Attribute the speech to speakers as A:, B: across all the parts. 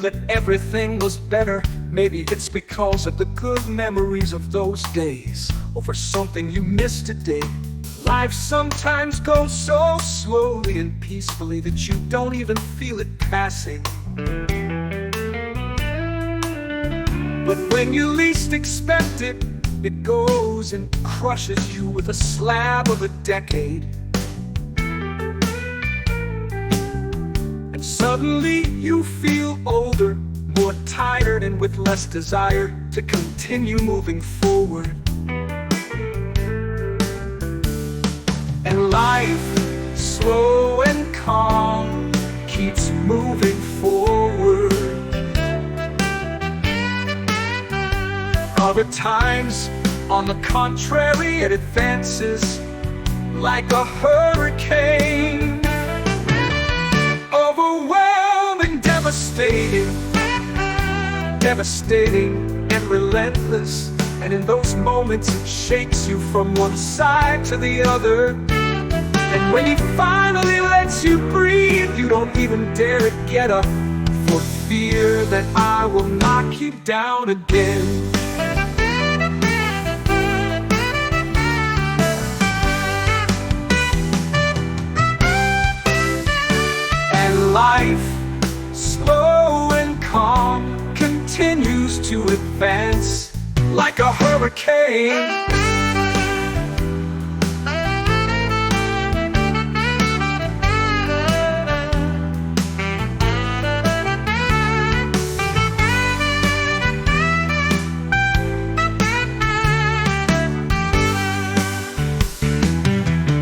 A: that everything was better. Maybe it's because of the good memories of those days, or for something you miss today. Life sometimes goes so slowly and peacefully that you don't even feel it passing. But when you least expect it, it goes and crushes you with a slab of a decade. And suddenly you feel older, more tired, and with less desire to continue moving forward. And life, slow and calm, keeps moving forward. Other times, on the contrary, it advances like a hurricane. Overwhelming, devastating and relentless. And in those moments it shakes you from one side to the other. And when he finally lets you breathe, you don't even dare to get up, for fear that I will knock you down again. And life, slow and calm, continues to advance like a hurricane.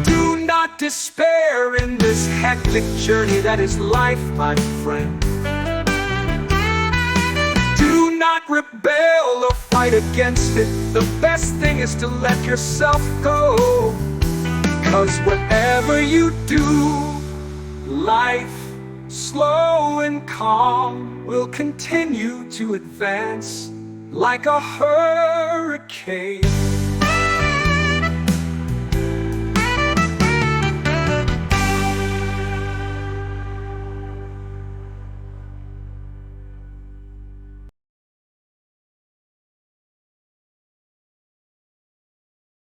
A: Do not despair in this hectic journey that is life, my friend. Do not rebel or fight against it. The best thing is to let yourself go. 'Cause whatever you do, life, slow and calm, will continue to advance like a hurricane.